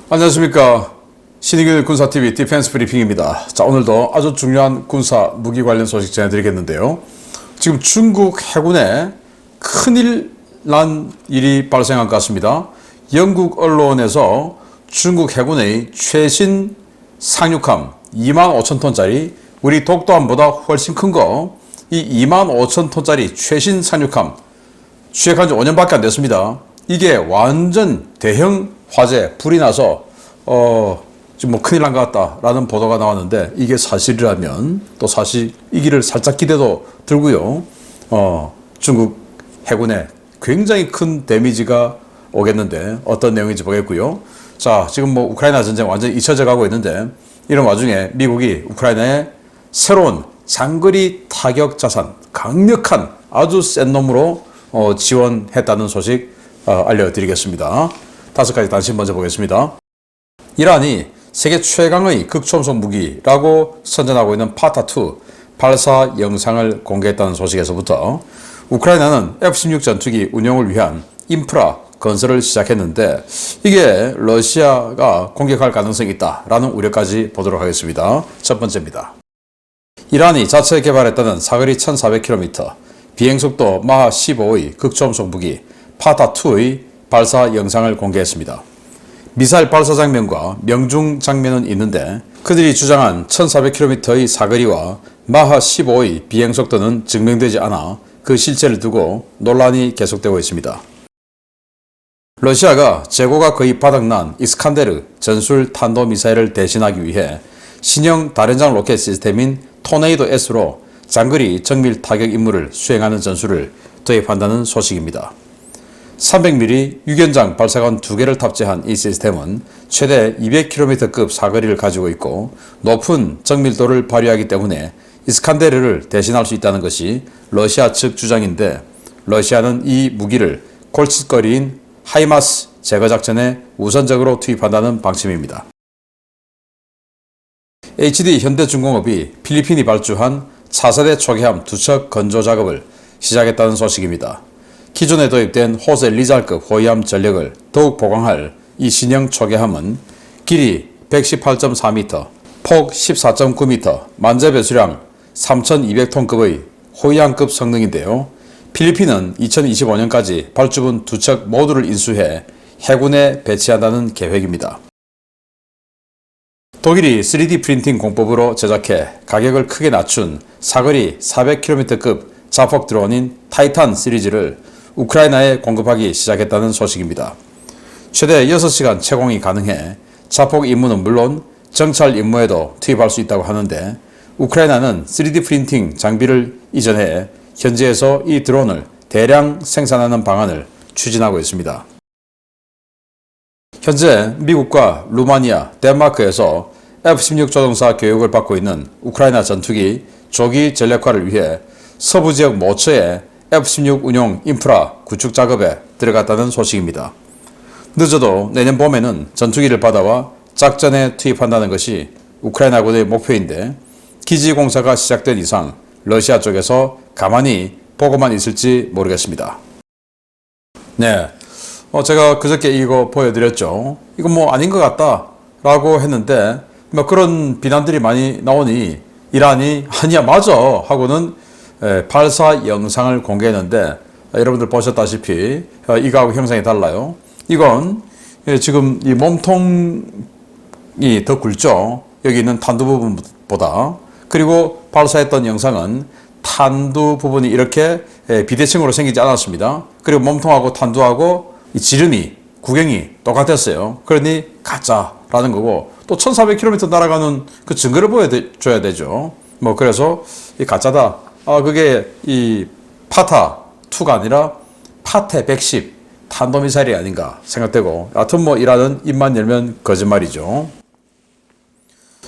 안녕하십니까. 신의균 군사TV 디펜스 브리핑입니다. 자, 오늘도 아주 중요한 군사 무기 관련 소식 전해드리겠는데요. 지금 중국 해군에 큰일 난 일이 발생한 것 같습니다. 영국 언론에서 중국 해군의 최신 상륙함 25,000톤짜리 우리 독도함보다 훨씬 큰 거, 이 25,000톤짜리 최신 상륙함 취획한 지 5년밖에 안 됐습니다. 이게 완전 대형 화재, 불이 나서 지금 뭐 큰일 난 것 같다라는 보도가 나왔는데, 이게 사실이라면 또 사실이기를 살짝 기대도 들고요. 중국 해군에 굉장히 큰 데미지가 오겠는데 어떤 내용인지 보겠고요. 자, 지금 뭐 우크라이나 전쟁 완전히 잊혀져 가고 있는데, 이런 와중에 미국이 우크라이나에 새로운 장거리 타격 자산, 강력한 아주 센 놈으로 지원했다는 소식 알려드리겠습니다. 5가지 단신 먼저 보겠습니다. 이란이 세계 최강의 극초음속 무기라고 선전하고 있는 파타2 발사 영상을 공개했다는 소식에서부터 우크라이나는 F-16 전투기 운용을 위한 인프라 건설을 시작했는데, 이게 러시아가 공격할 가능성이 있다라는 우려까지 보도록 하겠습니다. 첫 번째입니다. 이란이 자체 개발했다는 사거리 1400km, 비행속도 마하 15의 극초음속 무기 파타2의 발사 영상을 공개했습니다. 미사일 발사 장면과 명중 장면은 있는데, 그들이 주장한 1400km의 사거리와 마하 15의 비행속도는 증명되지 않아 그 실체를 두고 논란이 계속되고 있습니다. 러시아가 재고가 거의 바닥난 이스칸데르 전술 탄도미사일을 대신하기 위해 신형 다련장 로켓 시스템인 토네이도 S로 장거리 정밀 타격 임무를 수행하는 전술을 도입한다는 소식입니다. 300mm 유견장 발사관 2개를 탑재한 이 시스템은 최대 200km급 사거리를 가지고 있고 높은 정밀도를 발휘하기 때문에 이스칸데르를 대신할 수 있다는 것이 러시아 측 주장인데, 러시아는 이 무기를 골칫거리인 하이마스 제거 작전에 우선적으로 투입한다는 방침입니다. HD 현대중공업이 필리핀이 발주한 차세대 초계함 2척 건조 작업을 시작했다는 소식입니다. 기존에 도입된 호세 리잘급 호위함 전력을 더욱 보강할 이 신형 초계함은 길이 118.4m, 폭 14.9m, 만재 배수량 3,200톤급의 호위함급 성능인데요. 필리핀은 2025년까지 발주분 2척 모두를 인수해 해군에 배치한다는 계획입니다. 독일이 3D 프린팅 공법으로 제작해 가격을 크게 낮춘 사거리 400km급 자폭 드론인 타이탄 시리즈를 우크라이나에 공급하기 시작했다는 소식입니다. 최대 6시간 채공이 가능해 자폭 임무는 물론 정찰 임무에도 투입할 수 있다고 하는데, 우크라이나는 3D 프린팅 장비를 이전해 현지에서 이 드론을 대량 생산하는 방안을 추진하고 있습니다. 현재 미국과 루마니아, 덴마크에서 F-16 조종사 교육을 받고 있는 우크라이나 전투기 조기 전력화를 위해 서부 지역 모처에 F-16 운용 인프라 구축 작업에 들어갔다는 소식입니다. 늦어도 내년 봄에는 전투기를 받아와 작전에 투입한다는 것이 우크라이나군의 목표인데, 기지 공사가 시작된 이상 러시아 쪽에서 가만히 보고만 있을지 모르겠습니다. 네, 제가 그저께 이거 보여드렸죠. 이거 뭐 아닌 것 같다라고 했는데, 뭐 그런 비난들이 많이 나오니 이란이 아니야 맞아 하고는 발사 영상을 공개했는데, 여러분들 보셨다시피 이거하고 형상이 달라요. 이건 지금 이 몸통이 더 굵죠. 여기 있는 탄두 부분보다. 그리고 발사했던 영상은 탄두 부분이 이렇게 비대칭으로 생기지 않았습니다. 그리고 몸통하고 탄두하고 이 지름이, 구경이 똑같았어요. 그러니 가짜라는 거고, 또 1400km 날아가는 그 증거를 보여줘야 되죠. 뭐 그래서 이 가짜다. 그게 이 파타2가 아니라 파테 110 탄도미사일이 아닌가 생각되고, 여하튼 뭐 이란은 입만 열면 거짓말이죠.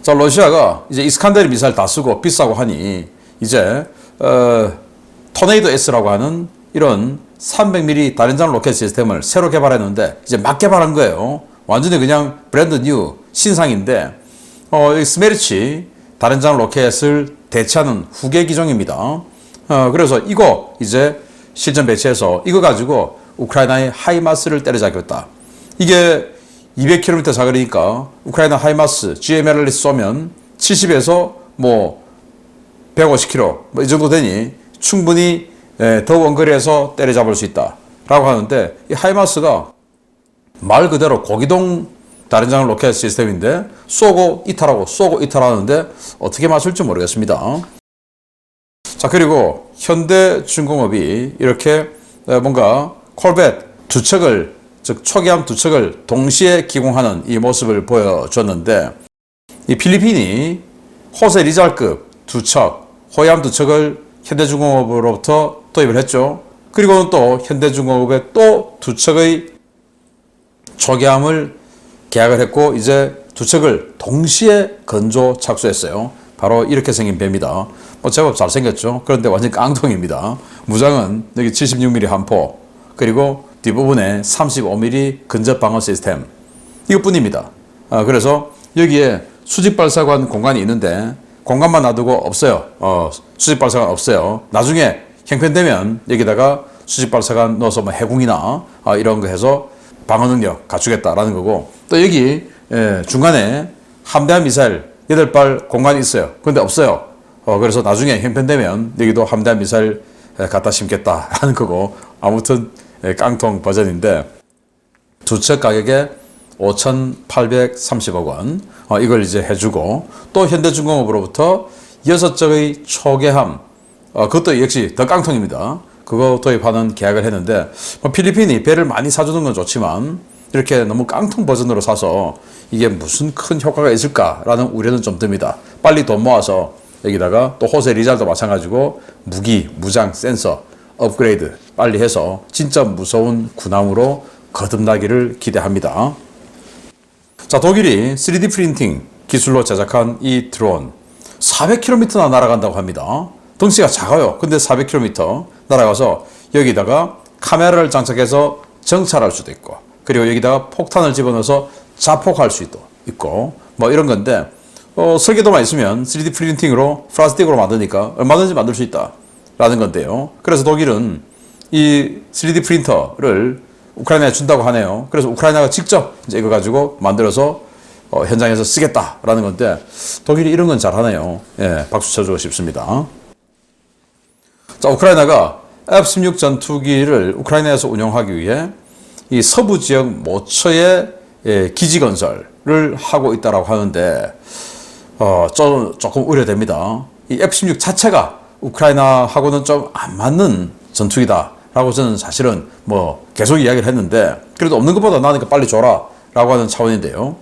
자, 러시아가 이제 이스칸데르 미사일 다 쓰고 비싸고 하니 이제 토네이도 S라고 하는 이런 300mm 다련장 로켓 시스템을 새로 개발했는데, 이제 막 개발한 거예요. 완전히 그냥 브랜드 뉴 신상인데, 이 스메르치 다련장 로켓을 대체하는 후계 기종입니다. 그래서 이거 이제 실전 배치해서 이거 가지고 우크라이나의 하이마스를 때려잡겠다. 이게 200km 사거리니까 우크라이나 하이마스 GMLR이 쏘면 70에서 뭐 150km 뭐 이 정도 되니 충분히 더 원거리에서 때려잡을 수 있다라고 하는데, 이 하이마스가 말 그대로 고기동 다른장을 로켓 시스템인데 쏘고 이탈하고 쏘고 이탈하는데 어떻게 맞출지 모르겠습니다. 자, 그리고 현대중공업이 이렇게 뭔가 콜벳 두 척을, 즉 초기함 두 척을 동시에 기공하는 이 모습을 보여줬는데, 이 필리핀이 호세 리잘급 두 척, 호위함 두 척을 현대중공업으로부터 도입을 했죠. 그리고는 또 현대중공업에 또 두 척의 초기함을 계약을 했고, 이제 두 척을 동시에 건조 착수했어요. 바로 이렇게 생긴 배입니다. 뭐 제법 잘생겼죠. 그런데 완전 깡통입니다. 무장은 여기 76mm 함포, 그리고 뒷부분에 35mm 근접 방어 시스템, 이것뿐입니다. 그래서 여기에 수직 발사관 공간이 있는데 공간만 놔두고 없어요. 수직 발사관 없어요. 나중에 형편되면 여기다가 수직 발사관 넣어서 뭐 해궁이나 이런 거 해서 방어 능력 갖추겠다라는 거고, 또 여기 중간에 함대한 미사일 8발 공간이 있어요. 근데 없어요. 그래서 나중에 형편되면 여기도 함대한 미사일 갖다 심겠다라는 거고, 아무튼 깡통 버전인데 두 척 가격에 5,830억 원 이걸 이제 해주고, 또 현대중공업으로부터 6척의 초계함, 그것도 역시 더 깡통입니다. 그거 도입하는 계약을 했는데, 필리핀이 배를 많이 사주는 건 좋지만 이렇게 너무 깡통 버전으로 사서 이게 무슨 큰 효과가 있을까라는 우려는 좀 듭니다. 빨리 돈 모아서 여기다가 또 호세 리잘도 마찬가지고 무기, 무장, 센서 업그레이드 빨리 해서 진짜 무서운 군함으로 거듭나기를 기대합니다. 자, 독일이 3D 프린팅 기술로 제작한 이 드론 400km나 날아간다고 합니다. 덩치가 작아요. 근데 400km 날아가서 여기다가 카메라를 장착해서 정찰할 수도 있고, 그리고 여기다가 폭탄을 집어넣어서 자폭할 수도 있고, 뭐 이런 건데, 설계도만 있으면 3D 프린팅으로 플라스틱으로 만드니까 얼마든지 만들 수 있다라는 건데요. 그래서 독일은 이 3D 프린터를 우크라이나에 준다고 하네요. 그래서 우크라이나가 직접 이제 이거 가지고 만들어서 현장에서 쓰겠다라는 건데, 독일이 이런 건 잘하네요. 예, 박수 쳐주고 싶습니다. 자, 우크라이나가 F-16 전투기를 우크라이나에서 운용하기 위해 이 서부 지역 모처의 기지 건설을 하고 있다라고 하는데, 조금 우려됩니다. 이 F-16 자체가 우크라이나하고는 좀 안 맞는 전투기다라고 저는 사실은 뭐 계속 이야기를 했는데, 그래도 없는 것보다 나으니까 빨리 줘라라고 하는 차원인데요.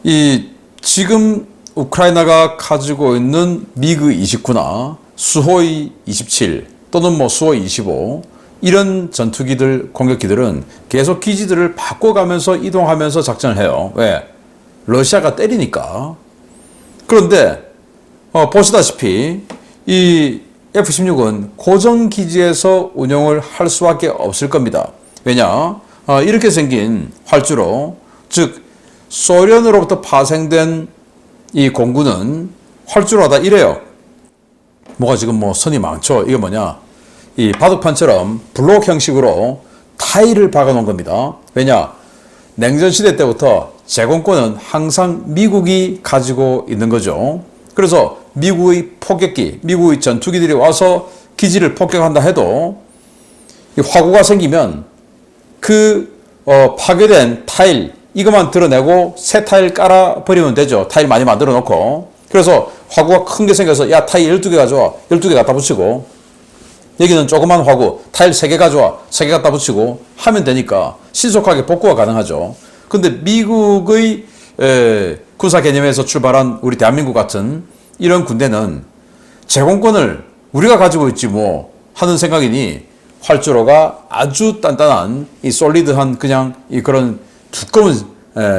이 지금 우크라이나가 가지고 있는 미그 29나 수호이 27 또는 뭐 수호이 25 이런 전투기들, 공격기들은 계속 기지들을 바꿔가면서 이동하면서 작전을 해요. 왜? 러시아가 때리니까. 그런데 보시다시피 이 F-16은 고정기지에서 운용을 할 수밖에 없을 겁니다. 왜냐? 이렇게 생긴 활주로, 즉 소련으로부터 파생된 이 공군은 활주로가 다 이래요. 뭐가 지금 뭐 선이 많죠. 이게 뭐냐? 이 바둑판처럼 블록 형식으로 타일을 박아 놓은 겁니다. 왜냐? 냉전시대 때부터 제공권은 항상 미국이 가지고 있는 거죠. 그래서 미국의 폭격기, 미국의 전투기들이 와서 기지를 폭격한다 해도 이 화구가 생기면 그 파괴된 타일 이것만 드러내고 새 타일 깔아 버리면 되죠. 타일 많이 만들어 놓고. 그래서 화구가 큰 게 생겨서 야 타일 12개 가져와. 12개 갖다 붙이고, 여기는 조그만 화구 타일 3개 가져와. 3개 갖다 붙이고 하면 되니까 신속하게 복구가 가능하죠. 근데 미국의 군사 개념에서 출발한 우리 대한민국 같은 이런 군대는 제공권을 우리가 가지고 있지 뭐 하는 생각이니, 활주로가 아주 단단한 이 솔리드한 그냥 이 그런 두꺼운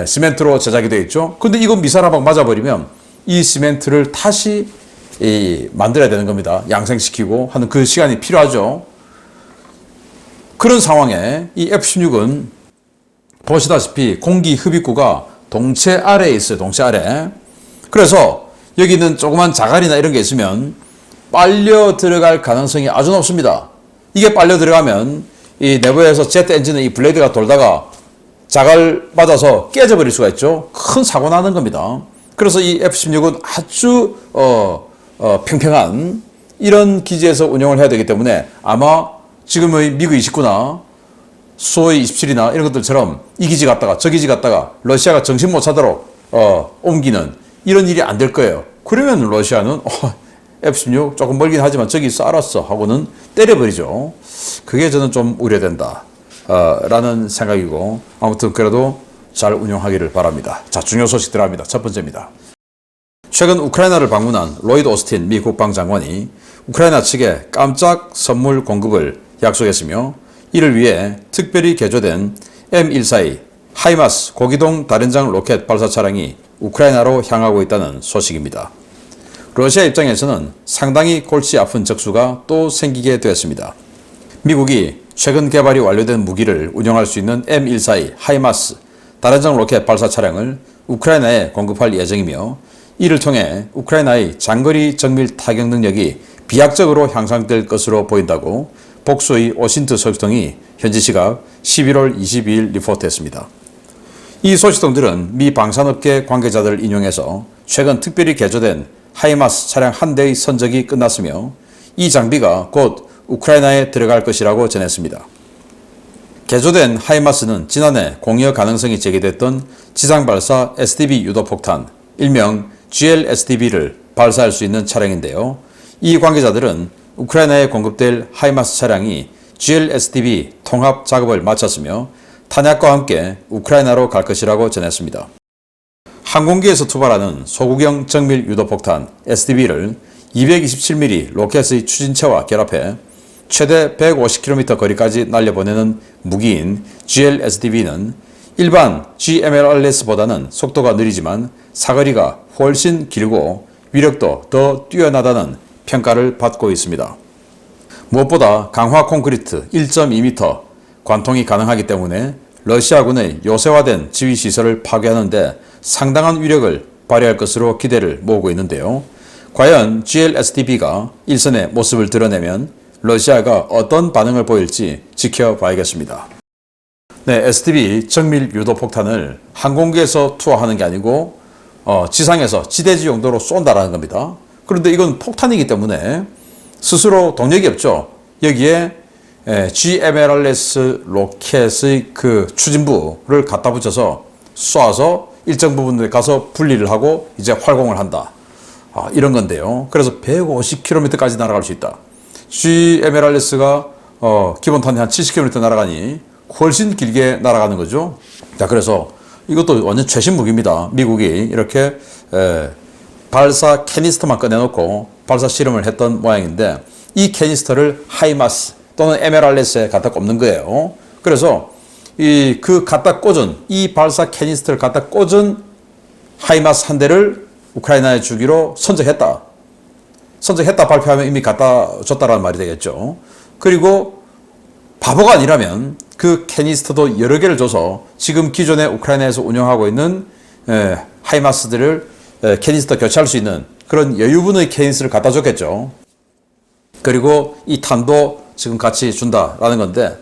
시멘트로 제작이 되어 있죠. 근데 이거 미사일 한 방 맞아버리면 이 시멘트를 다시 만들어야 되는 겁니다. 양생시키고 하는 그 시간이 필요하죠. 그런 상황에 이 F-16은 보시다시피 공기 흡입구가 동체 아래에 있어요. 동체 아래. 그래서 여기는 조그만 자갈이나 이런 게 있으면 빨려 들어갈 가능성이 아주 높습니다. 이게 빨려 들어가면 이 내부에서 제트 엔진의 이 블레이드가 돌다가 자갈 맞아서 깨져버릴 수가 있죠. 큰 사고 나는 겁니다. 그래서 이 F-16은 아주 평평한 이런 기지에서 운영을 해야 되기 때문에 아마 지금의 미그 29나 수호의 27이나 이런 것들처럼 이 기지 갔다가 저 기지 갔다가 러시아가 정신 못 차도록 옮기는 이런 일이 안 될 거예요. 그러면 러시아는 F-16 조금 멀긴 하지만 저기 있어 알았어 하고는 때려버리죠. 그게 저는 좀 우려된다 라는 생각이고, 아무튼 그래도 잘 운영하기를 바랍니다. 자, 중요 소식 들어갑니다. 첫 번째입니다. 최근 우크라이나를 방문한 로이드 오스틴 미 국방장관이 우크라이나 측에 깜짝 선물 공급을 약속했으며, 이를 위해 특별히 개조된 M142 하이마스 고기동 다련장 로켓 발사 차량이 우크라이나로 향하고 있다는 소식입니다. 러시아 입장에서는 상당히 골치 아픈 적수가 또 생기게 되었습니다. 미국이 최근 개발이 완료된 무기를 운영할 수 있는 M142 하이마스 다련장 로켓 발사 차량을 우크라이나에 공급할 예정이며, 이를 통해 우크라이나의 장거리 정밀 타격 능력이 비약적으로 향상될 것으로 보인다고 복수의 오신트 소식통이 현지 시각 11월 22일 리포트했습니다. 이 소식통들은 미 방산업계 관계자들을 인용해서 최근 특별히 개조된 하이마스 차량 한 대의 선적이 끝났으며, 이 장비가 곧 우크라이나에 들어갈 것이라고 전했습니다. 개조된 하이마스는 지난해 공여 가능성이 제기됐던 지상발사 SDB 유도폭탄, 일명 GLSDB를 발사할 수 있는 차량인데요. 이 관계자들은 우크라이나에 공급될 하이마스 차량이 GLSDB 통합 작업을 마쳤으며 탄약과 함께 우크라이나로 갈 것이라고 전했습니다. 항공기에서 투발하는 소구경 정밀 유도폭탄 SDB를 227mm 로켓의 추진체와 결합해 최대 150km 거리까지 날려보내는 무기인 GLSDB는 일반 GMLRS보다는 속도가 느리지만 사거리가 훨씬 길고 위력도 더 뛰어나다는 평가를 받고 있습니다. 무엇보다 강화 콘크리트 1.2m 관통이 가능하기 때문에 러시아군의 요새화된 지휘시설을 파괴하는데 상당한 위력을 발휘할 것으로 기대를 모으고 있는데요. 과연 GLSDB가 일선의 모습을 드러내면 러시아가 어떤 반응을 보일지 지켜봐야겠습니다. 네, SDB 정밀 유도폭탄을 항공기에서 투하하는 게 아니고 지상에서 지대지 용도로 쏜다라는 겁니다. 그런데 이건 폭탄이기 때문에 스스로 동력이 없죠. 여기에 GMLRS 로켓의 그 추진부를 갖다 붙여서 쏴서 일정 부분에 가서 분리를 하고 이제 활공을 한다. 이런 건데요. 그래서 150km까지 날아갈 수 있다. GMLRS가 기본탄이 한 70km 날아가니 훨씬 길게 날아가는 거죠. 자, 그래서 이것도 완전 최신 무기입니다. 미국이 이렇게 발사 캐니스터만 꺼내놓고 발사 실험을 했던 모양인데, 이 캐니스터를 하이마스 또는 MLRS에 갖다 꼽는 거예요. 그래서 그 갖다 꽂은 이 발사 캐니스터를 갖다 꽂은 하이마스 한 대를 우크라이나에 주기로 선적했다 발표하면 이미 갖다 줬다라는 말이 되겠죠. 그리고 바보가 아니라면 그 캐니스터도 여러 개를 줘서 지금 기존에 우크라이나에서 운영하고 있는 하이마스들을 캐니스터 교체할 수 있는 그런 여유분의 캐니스를 갖다 줬겠죠. 그리고 이 탄도 지금 같이 준다라는 건데,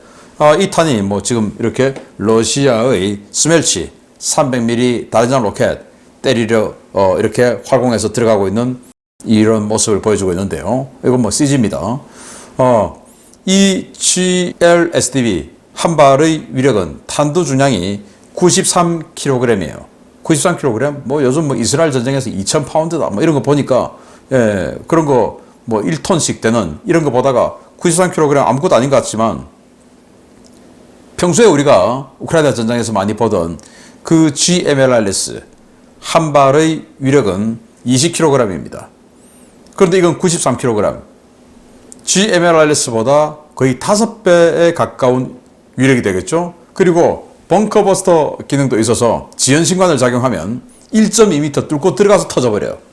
이 탄이 뭐 지금 이렇게 러시아의 스멜치 300mm 다련장 로켓 때리려 이렇게 활공해서 들어가고 있는 이런 모습을 보여주고 있는데요. 이건 뭐 CG입니다. 이 GLSDB 한 발의 위력은 탄두 중량이 93kg이에요. 93kg? 뭐 요즘 뭐 이스라엘 전쟁에서 2000파운드다. 뭐 이런 거 보니까, 그런 거 뭐 1톤씩 되는 이런 거 보다가 93kg 아무것도 아닌 것 같지만, 평소에 우리가 우크라이나 전장에서 많이 보던 그 GMLRS 한 발의 위력은 20kg입니다. 그런데 이건 93kg. GMLRS보다 거의 5배에 가까운 위력이 되겠죠. 그리고 벙커버스터 기능도 있어서 지연신관을 작용하면 1.2m 뚫고 들어가서 터져버려요.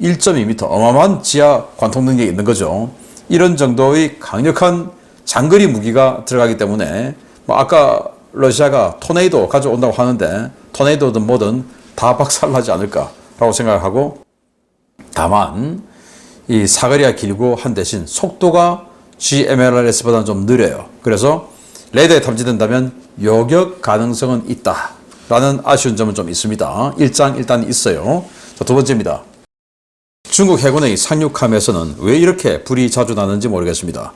1.2m 어마어마한 지하 관통 능력이 있는 거죠. 이런 정도의 강력한 장거리 무기가 들어가기 때문에 뭐 아까 러시아가 토네이도 가져온다고 하는데 토네이도든 뭐든 다 박살나지 않을까라고 생각하고, 다만 이 사거리가 길고 한 대신 속도가 GMLRS보다는 좀 느려요. 그래서 레이더에 탐지된다면 요격 가능성은 있다라는 아쉬운 점은 좀 있습니다. 일단 있어요. 자, 두 번째입니다. 중국 해군의 상륙함에서는 왜 이렇게 불이 자주 나는지 모르겠습니다.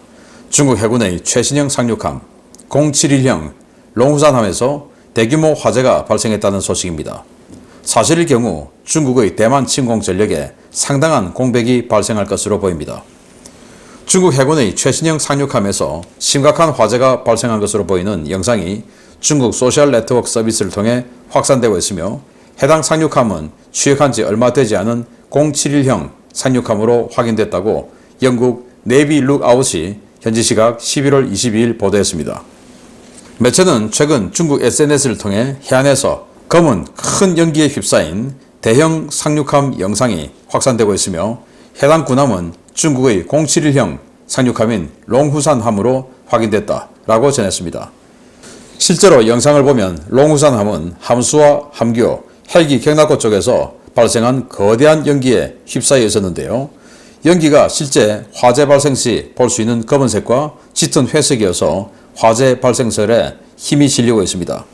중국 해군의 최신형 상륙함 071형 롱후산함에서 대규모 화재가 발생했다는 소식입니다. 사실일 경우 중국의 대만 침공 전력에 상당한 공백이 발생할 것으로 보입니다. 중국 해군의 최신형 상륙함에서 심각한 화재가 발생한 것으로 보이는 영상이 중국 소셜 네트워크 서비스를 통해 확산되고 있으며 해당 상륙함은 취역한 지 얼마 되지 않은 071형 상륙함으로 확인됐다고 영국 네비 룩아웃이 현지 시각 11월 22일 보도했습니다. 매체는 최근 중국 SNS를 통해 해안에서 검은 큰 연기에 휩싸인 대형 상륙함 영상이 확산되고 있으며 해당 군함은 중국의 071형 상륙함인 롱후산함으로 확인됐다라고 전했습니다. 실제로 영상을 보면 롱후산함은 함수와 함교, 헬기 격납고 쪽에서 발생한 거대한 연기에 휩싸여 있었는데요. 연기가 실제 화재 발생 시 볼 수 있는 검은색과 짙은 회색이어서 화재 발생설에 힘이 실리고 있습니다.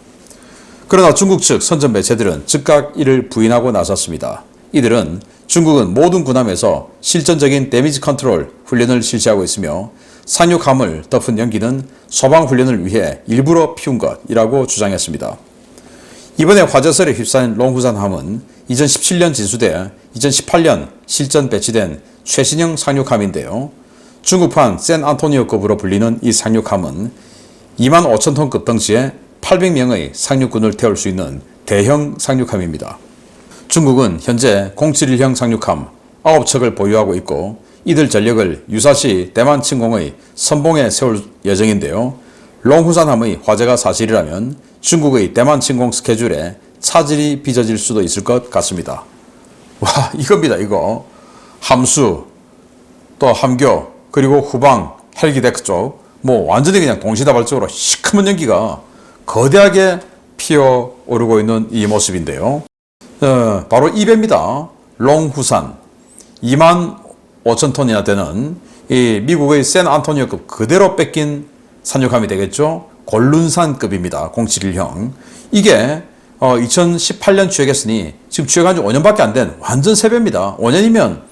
그러나 중국 측 선전 매체들은 즉각 이를 부인하고 나섰습니다. 이들은 중국은 모든 군함에서 실전적인 데미지 컨트롤 훈련을 실시하고 있으며 상륙함을 덮은 연기는 소방 훈련을 위해 일부러 피운 것이라고 주장했습니다. 이번에 화재설에 휩싸인 롱후산함은 2017년 진수돼 2018년 실전 배치된 최신형 상륙함인데요. 중국판 샌안토니오급으로 불리는 이 상륙함은 25,000톤급 덩치에 800명의 상륙군을 태울 수 있는 대형 상륙함입니다. 중국은 현재 071형 상륙함 9척을 보유하고 있고 이들 전력을 유사시 대만 침공의 선봉에 세울 예정인데요. 롱후산함의 화재가 사실이라면 중국의 대만 침공 스케줄에 차질이 빚어질 수도 있을 것 같습니다. 와, 이겁니다. 이거 함수 또 함교 그리고 후방 헬기 데크 쪽 완전히 그냥 동시다발적으로 시커먼 연기가 거대하게 피어오르고 있는 이 모습인데요. 바로 이 배입니다. 롱후산 25,000톤이나 되는 이 미국의 샌안토니오급 그대로 뺏긴 상륙함이 되겠죠. 골룬산급입니다. 071형. 이게 2018년 취역했으니 지금 취역한 지 5년밖에 안 된 완전 새 배입니다. 5년이면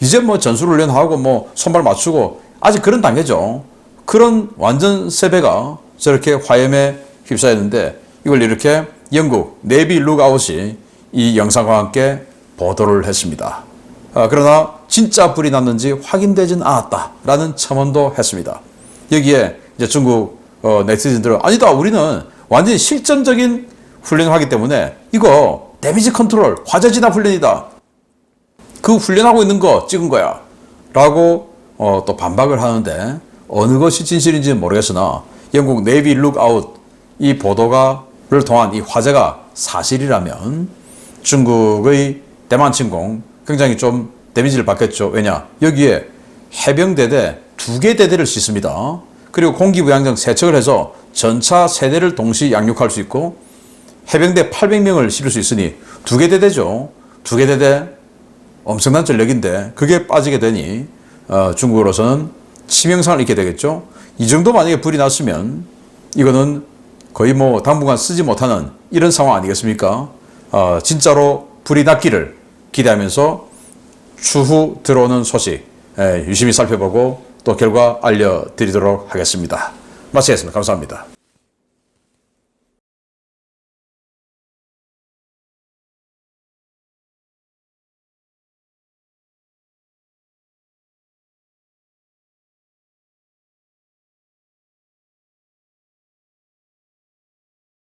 이제 전술훈련하고 손발 맞추고 아직 그런 단계죠. 그런 완전 새 배가 저렇게 화염에 휩싸였는데 이걸 이렇게 영국 네비 룩아웃이 이 영상과 함께 보도를 했습니다. 그러나 진짜 불이 났는지 확인되진 않았다라는 첨언도 했습니다. 여기에 이제 중국 네티즌들은 아니다, 우리는 완전히 실전적인 훈련을 하기 때문에 이거 데미지 컨트롤 화재 진압 훈련이다. 그 훈련하고 있는 거 찍은 거야 라고 또 반박을 하는데 어느 것이 진실인지는 모르겠으나 영국 네이비 룩아웃 이 보도를 통한 이 화재가 사실이라면 중국의 대만 침공 굉장히 좀 데미지를 받겠죠. 왜냐? 여기에 해병대대 2개 대대를 싣습니다. 그리고 공기부양정 3척을 해서 전차 3대를 동시 양육할 수 있고 해병대 800명을 실을 수 있으니 2개 대대죠. 2개 대대 엄청난 전력인데 그게 빠지게 되니 중국으로서는 치명상을 입게 되겠죠. 이 정도 만약에 불이 났으면 이거는 거의 당분간 쓰지 못하는 이런 상황 아니겠습니까? 진짜로 불이 났기를 기대하면서 추후 들어오는 소식 유심히 살펴보고 또 결과 알려드리도록 하겠습니다. 마치겠습니다. 감사합니다.